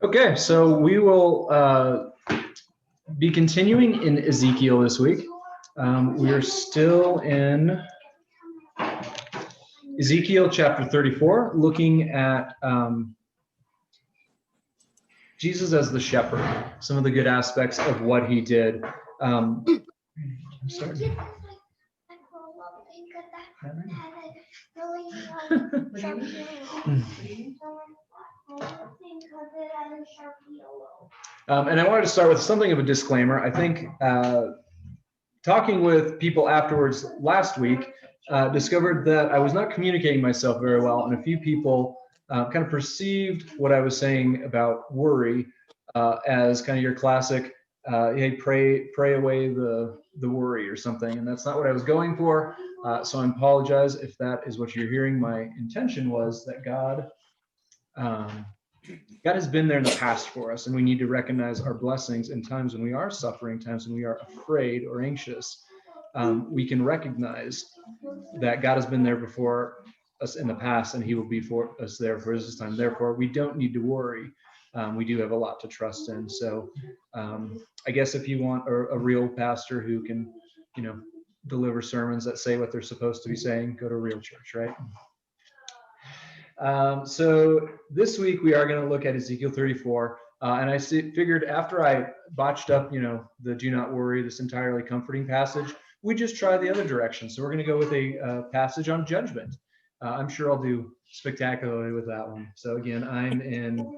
Okay, so we will be continuing in Ezekiel this week. We are still in Ezekiel chapter 34, looking at Jesus as the shepherd, some of the good aspects of what he did. I'm sorry. And I wanted to start with something of a disclaimer. I think talking with people afterwards last week, discovered that I was not communicating myself very well, and a few people kind of perceived what I was saying about worry as kind of your classic, hey, pray away the worry or something, and that's not what I was going for. So I apologize if that is what you're hearing. My intention was that God has been there in the past for us, and we need to recognize our blessings in times when we are suffering, times when we are afraid or anxious. We can recognize that God has been there before us in the past, and he will be for us there for this time. Therefore, we don't need to worry. We do have a lot to trust in. So I guess if you want a real pastor who can, deliver sermons that say what they're supposed to be saying, go to a real church, right? So this week we are going to look at Ezekiel 34, and I figured after I botched up, the do not worry, this entirely comforting passage, we just try the other direction. So we're going to go with a passage on judgment. I'm sure I'll do spectacularly with that one. So again, I'm in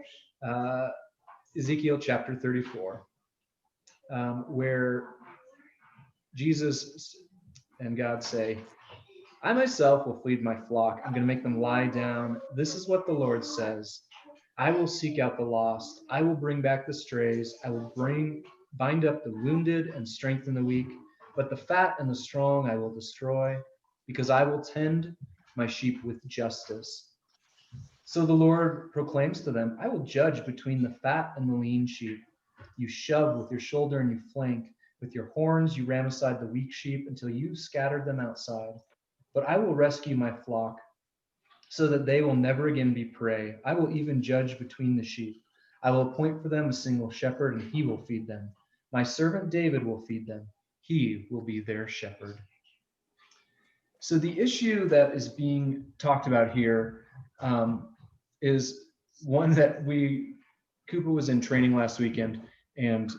Ezekiel chapter 34, where Jesus and God say, I myself will feed my flock. I'm going to make them lie down. This is what the Lord says. I will seek out the lost. I will bring back the strays. I will bind up the wounded and strengthen the weak. But the fat and the strong I will destroy, because I will tend my sheep with justice. So the Lord proclaims to them, I will judge between the fat and the lean sheep. You shove with your shoulder and you flank. With your horns you ram aside the weak sheep until you've scattered them outside. But I will rescue my flock so that they will never again be prey. I will even judge between the sheep. I will appoint for them a single shepherd, and he will feed them. My servant David will feed them. He will be their shepherd. So the issue that is being talked about here is one that Cooper was in training last weekend, and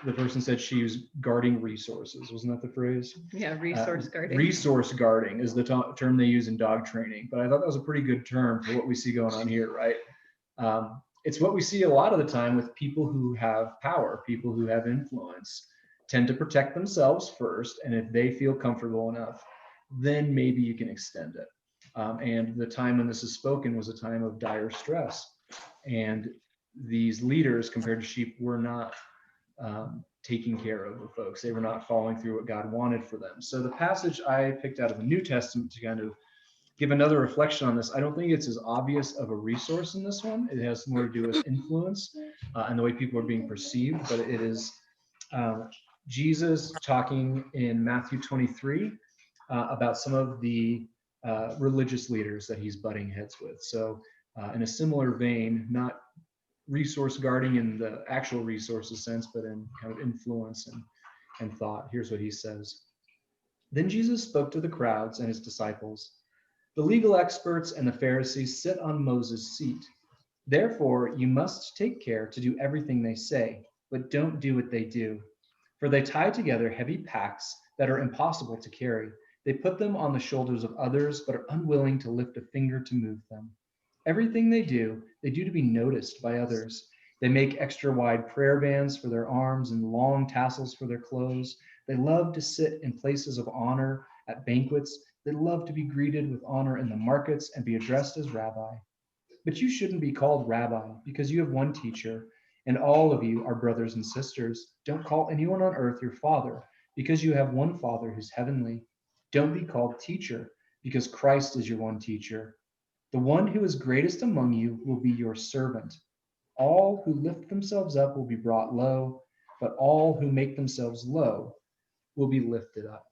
the person said she was guarding resources. Wasn't that the phrase? Yeah, resource guarding. Resource guarding is the term they use in dog training. But I thought that was a pretty good term for what we see going on here, right? It's what we see a lot of the time with people who have power, people who have influence, tend to protect themselves first. And if they feel comfortable enough, then maybe you can extend it. And the time when this is spoken was a time of dire stress. And these leaders, compared to sheep, were not taking care of the folks. They were not following through what God wanted for them. So the passage I picked out of the New Testament to kind of give another reflection on this, I don't think it's as obvious of a resource in this one. It has more to do with influence and the way people are being perceived, but it is Jesus talking in Matthew 23 about some of the religious leaders that he's butting heads with. So in a similar vein, not resource guarding in the actual resources sense, but in kind of influence and thought. Here's what he says. Then Jesus spoke to the crowds and his disciples. The legal experts and the Pharisees sit on Moses' seat. Therefore, you must take care to do everything they say, but don't do what they do. For they tie together heavy packs that are impossible to carry. They put them on the shoulders of others, but are unwilling to lift a finger to move them. Everything they do to be noticed by others. They make extra wide prayer bands for their arms and long tassels for their clothes. They love to sit in places of honor at banquets. They love to be greeted with honor in the markets and be addressed as rabbi. But you shouldn't be called rabbi because you have one teacher, and all of you are brothers and sisters. Don't call anyone on earth your father because you have one Father who's heavenly. Don't be called teacher because Christ is your one teacher. The one who is greatest among you will be your servant. All who lift themselves up will be brought low, but all who make themselves low will be lifted up.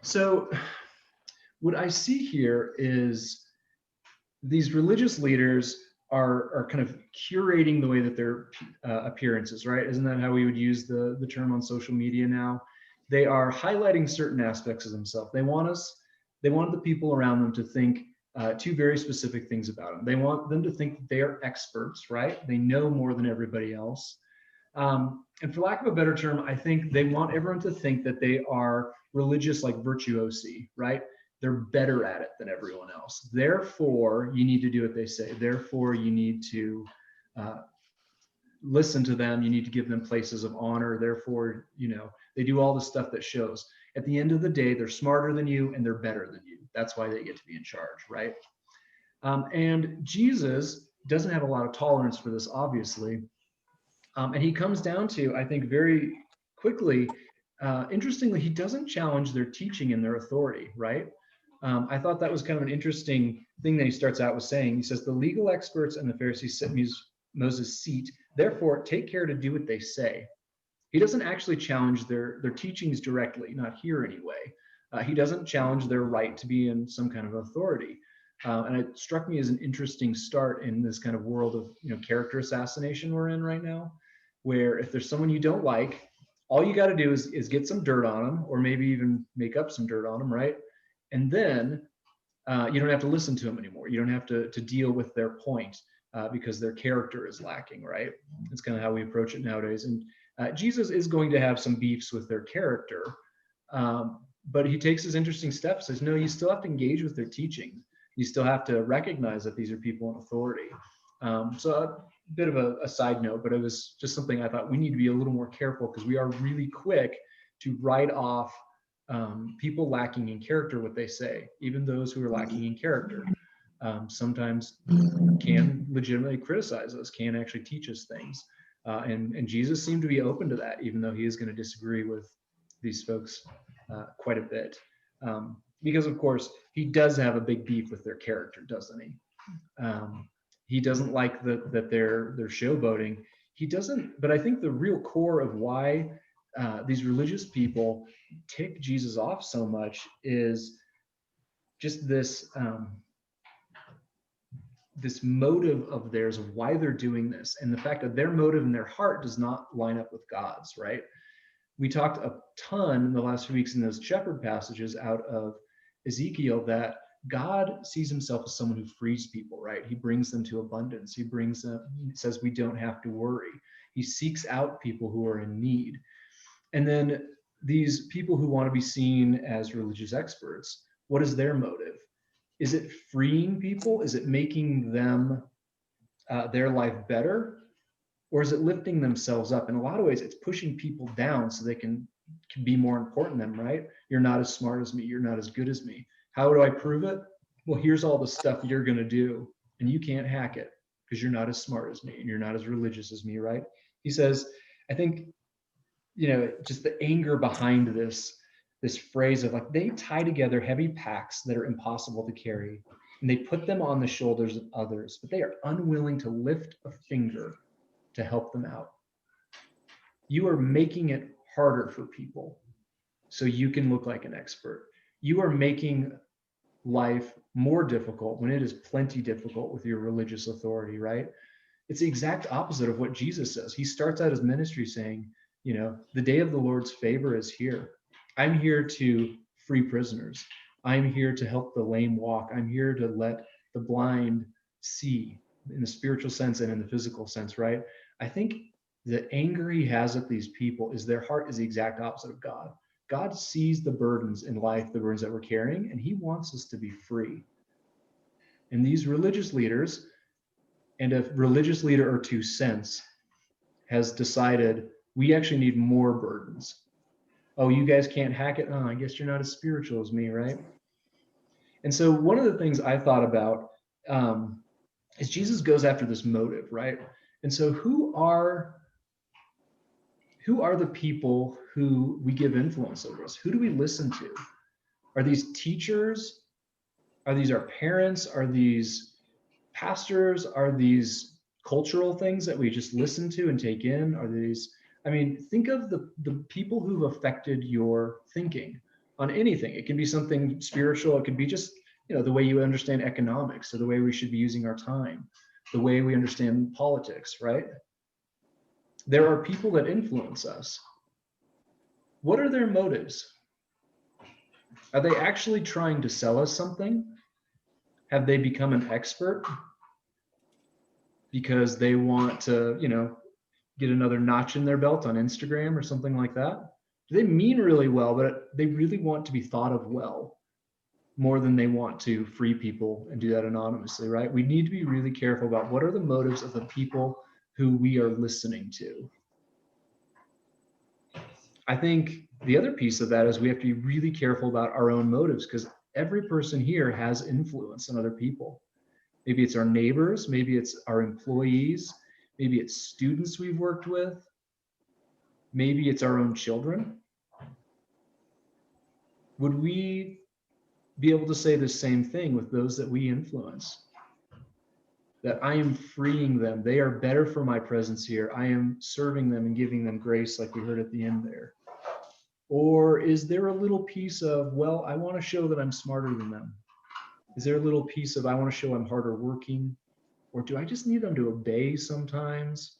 So what I see here is these religious leaders are kind of curating the way that their appearances, right? Isn't that how we would use the term on social media now? They are highlighting certain aspects of themselves. They want the people around them to think two very specific things about them. They want them to think that they are experts, right? They know more than everybody else. And for lack of a better term, I think they want everyone to think that they are religious, like virtuosi, right? They're better at it than everyone else. Therefore, you need to do what they say. Therefore, you need to uh, listen to them. You need to give them places of honor. Therefore, they do all the stuff that shows. At the end of the day, they're smarter than you and they're better than you. That's why they get to be in charge, right? And Jesus doesn't have a lot of tolerance for this, obviously. And he comes down to, I think, very quickly, interestingly, he doesn't challenge their teaching and their authority, right? I thought that was kind of an interesting thing that he starts out with saying. He says, the legal experts and the Pharisees sit in Moses' seat. Therefore, take care to do what they say. He doesn't actually challenge their teachings directly, not here anyway. He doesn't challenge their right to be in some kind of authority. And it struck me as an interesting start in this kind of world of character assassination we're in right now, where if there's someone you don't like, all you got to do is get some dirt on them, or maybe even make up some dirt on them, right? And then you don't have to listen to them anymore. You don't have to deal with their point because their character is lacking, right? It's kind of how we approach it nowadays. And Jesus is going to have some beefs with their character, but he takes this interesting step, says, no, you still have to engage with their teaching. You still have to recognize that these are people in authority. So a bit of a side note, but it was just something I thought we need to be a little more careful, because we are really quick to write off people lacking in character what they say, even those who are lacking in character. Sometimes can legitimately criticize us, can actually teach us things. And Jesus seemed to be open to that, even though he is going to disagree with these folks quite a bit. Because, of course, he does have a big beef with their character, doesn't he? He doesn't like that they're showboating. He doesn't, but I think the real core of why these religious people tick Jesus off so much is just this this motive of theirs of why they're doing this, and the fact that their motive in their heart does not line up with God's, right? We talked a ton in the last few weeks in those shepherd passages out of Ezekiel that God sees himself as someone who frees people, right? He brings them to abundance. He says we don't have to worry. He seeks out people who are in need. And then these people who want to be seen as religious experts, what is their motive? Is it freeing people? Is it making them their life better? Or is it lifting themselves up? In a lot of ways, it's pushing people down so they can be more important than them, right? You're not as smart as me. You're not as good as me. How do I prove it? Well, here's all the stuff you're going to do, and you can't hack it because you're not as smart as me and you're not as religious as me, right? He says, I think, just the anger behind this phrase of like, they tie together heavy packs that are impossible to carry, and they put them on the shoulders of others, but they are unwilling to lift a finger to help them out. You are making it harder for people so you can look like an expert. You are making life more difficult when it is plenty difficult with your religious authority, right? It's the exact opposite of what Jesus says. He starts out his ministry saying, the day of the Lord's favor is here. I'm here to free prisoners. I'm here to help the lame walk. I'm here to let the blind see, in the spiritual sense and in the physical sense, right? I think the anger he has at these people is their heart is the exact opposite of God. God sees the burdens in life, the burdens that we're carrying, and he wants us to be free. And these religious leaders, and a religious leader or two since, has decided we actually need more burdens. Oh, you guys can't hack it? Oh, I guess you're not as spiritual as me, right? And so one of the things I thought about is Jesus goes after this motive, right? And so who are the people who we give influence over us? Who do we listen to? Are these teachers? Are these our parents? Are these pastors? Are these cultural things that we just listen to and take in? Are these, think of the people who've affected your thinking. on anything. It can be something spiritual. It could be just, the way you understand economics, or the way we should be using our time, the way we understand politics, right? There are people that influence us. What are their motives? Are they actually trying to sell us something? Have they become an expert because they want to, get another notch in their belt on Instagram or something like that? They mean really well, but they really want to be thought of well more than they want to free people and do that anonymously, right? We need to be really careful about what are the motives of the people who we are listening to. I think the other piece of that is we have to be really careful about our own motives, because every person here has influence on other people. Maybe it's our neighbors, maybe it's our employees, maybe it's students we've worked with, maybe it's our own children. Would we be able to say the same thing with those that we influence? That I am freeing them. They are better for my presence here. I am serving them and giving them grace, like we heard at the end there. Or is there a little piece of, well, I want to show that I'm smarter than them? Is there a little piece of, I want to show I'm harder working? Or do I just need them to obey sometimes?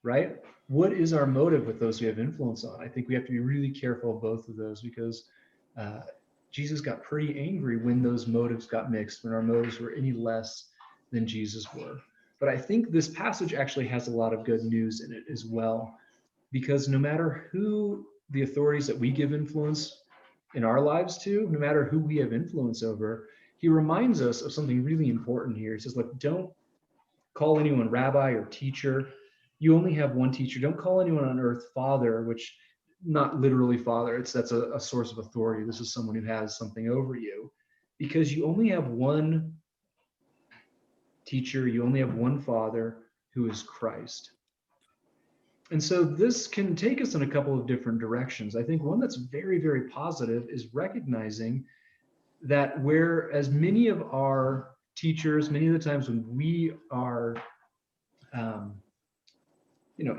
Right? What is our motive with those we have influence on? I think we have to be really careful of both of those, because Jesus got pretty angry when those motives got mixed, when our motives were any less than Jesus were. But I think this passage actually has a lot of good news in it as well, because no matter who the authorities that we give influence in our lives to, no matter who we have influence over, he reminds us of something really important here. He says, look, don't call anyone rabbi or teacher. You only have one teacher. Don't call anyone on earth father, which not literally father, that's a source of authority. This is someone who has something over you, because you only have one teacher, you only have one father, who is Christ. And so this can take us in a couple of different directions. I think one that's very, very positive is recognizing that whereas many of our teachers, many of the times when we are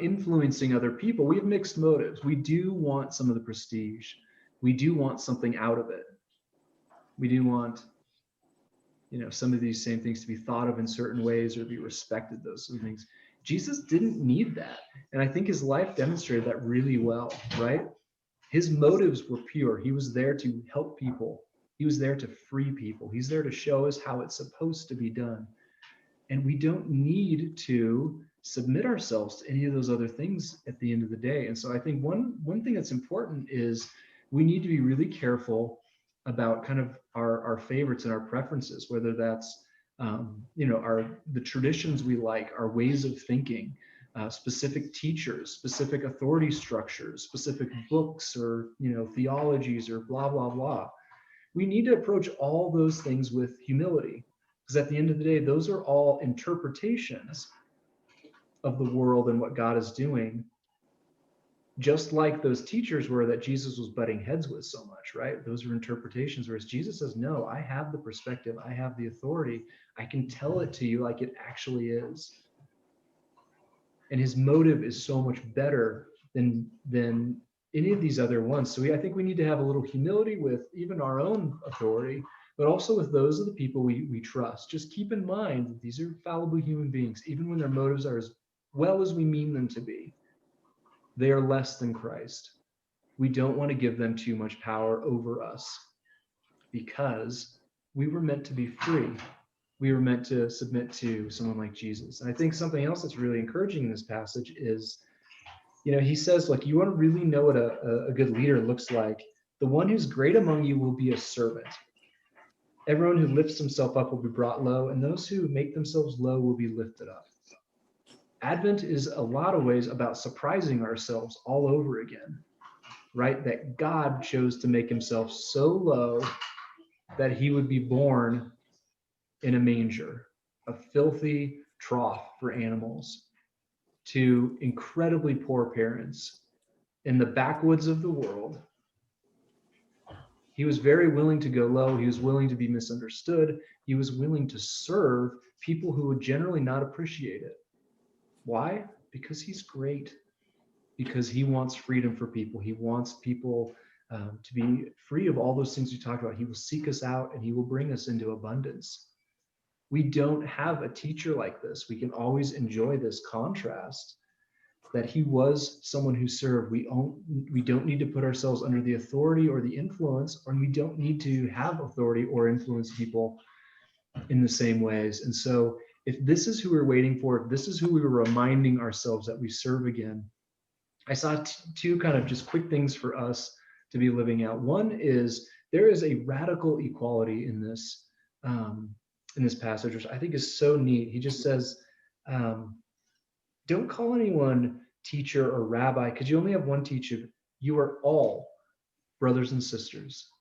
influencing other people, we have mixed motives. We do want some of the prestige. We do want something out of it. We do want, some of these same things to be thought of in certain ways or be respected, those sort of things. Jesus didn't need that. And I think his life demonstrated that really well, right? His motives were pure. He was there to help people. He was there to free people. He's there to show us how it's supposed to be done. And we don't need to submit ourselves to any of those other things at the end of the day. And so I think one thing that's important is we need to be really careful about kind of our favorites and our preferences, whether that's the traditions we like, our ways of thinking, specific teachers, specific authority structures, specific books, or theologies, or blah blah blah. We need to approach all those things with humility, because at the end of the day, those are all interpretations of the world and what God is doing, just like those teachers were that Jesus was butting heads with so much, right? Those are interpretations, whereas Jesus says, no, I have the perspective, I have the authority, I can tell it to you like it actually is. And his motive is so much better than any of these other ones. So I think we need to have a little humility with even our own authority, but also with those of the people we trust. Just keep in mind that these are fallible human beings, even when their motives are as well as we mean them to be. They are less than Christ. We don't want to give them too much power over us, because we were meant to be free. We were meant to submit to someone like Jesus. And I think something else that's really encouraging in this passage is, he says, like, you want to really know what a good leader looks like. The one who's great among you will be a servant. Everyone who lifts himself up will be brought low, and those who make themselves low will be lifted up. Advent is a lot of ways about surprising ourselves all over again, right? That God chose to make himself so low that he would be born in a manger, a filthy trough for animals, to incredibly poor parents in the backwoods of the world. He was very willing to go low. He was willing to be misunderstood. He was willing to serve people who would generally not appreciate it. Why? Because he's great. Because he wants freedom for people. He wants people to be free of all those things we talked about. He will seek us out and he will bring us into abundance. We don't have a teacher like this. We can always enjoy this contrast that he was someone who served. We don't need to put ourselves under the authority or the influence, or we don't need to have authority or influence people in the same ways. And so if this is who we're waiting for, if this is who we were reminding ourselves that we serve again, I saw two kind of just quick things for us to be living out. One is there is a radical equality in this passage, which I think is so neat. He just says, don't call anyone teacher or rabbi, because you only have one teacher. You are all brothers and sisters.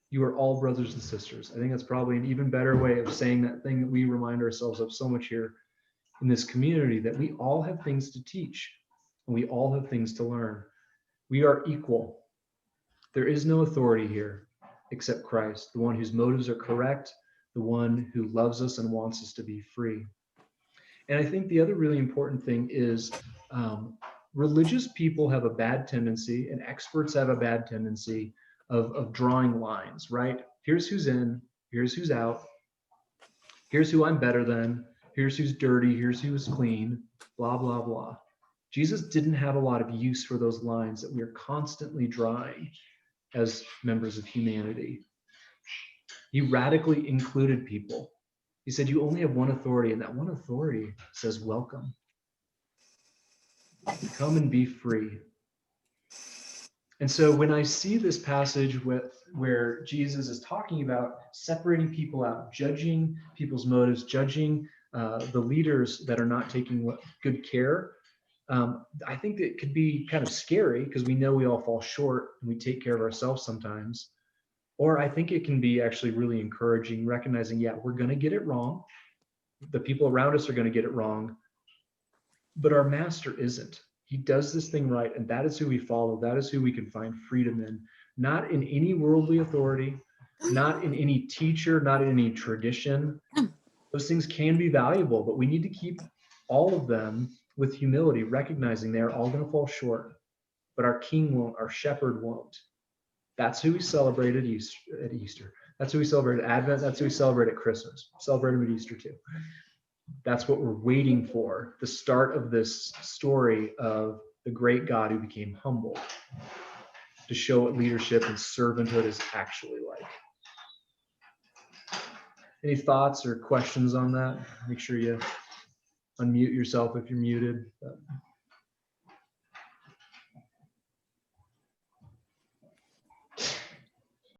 You are all brothers and sisters. I think that's probably an even better way of saying that thing that we remind ourselves of so much here in this community, that we all have things to teach and we all have things to learn. We are equal. There is no authority here except Christ, the one whose motives are correct, the one who loves us and wants us to be free. And I think the other really important thing is religious people have a bad tendency, and experts have a bad tendency of drawing lines, right? Here's who's in, here's who's out, here's who I'm better than, here's who's dirty, here's who's clean, blah, blah, blah. Jesus didn't have a lot of use for those lines that we are constantly drawing as members of humanity. He radically included people. He said, you only have one authority, and that one authority says, welcome. Come and be free. And so when I see this passage where Jesus is talking about separating people out, judging people's motives, judging the leaders that are not taking good care, I think it could be kind of scary because we know we all fall short and we take care of ourselves sometimes. Or I think it can be actually really encouraging, recognizing, yeah, we're going to get it wrong. The people around us are going to get it wrong, but our master isn't. He does this thing right, and that is who we follow. That is who we can find freedom in, not in any worldly authority, not in any teacher, not in any tradition. Those things can be valuable, but we need to keep all of them with humility, recognizing they're all going to fall short, but our king won't, our shepherd won't. That's who we celebrate at Easter. That's who we celebrate at Advent. That's who we celebrate at Christmas. Celebrate him at Easter too. That's what we're waiting for, the start of this story of the great God who became humble, to show what leadership and servanthood is actually like. Any thoughts or questions on that? Make sure you unmute yourself if you're muted.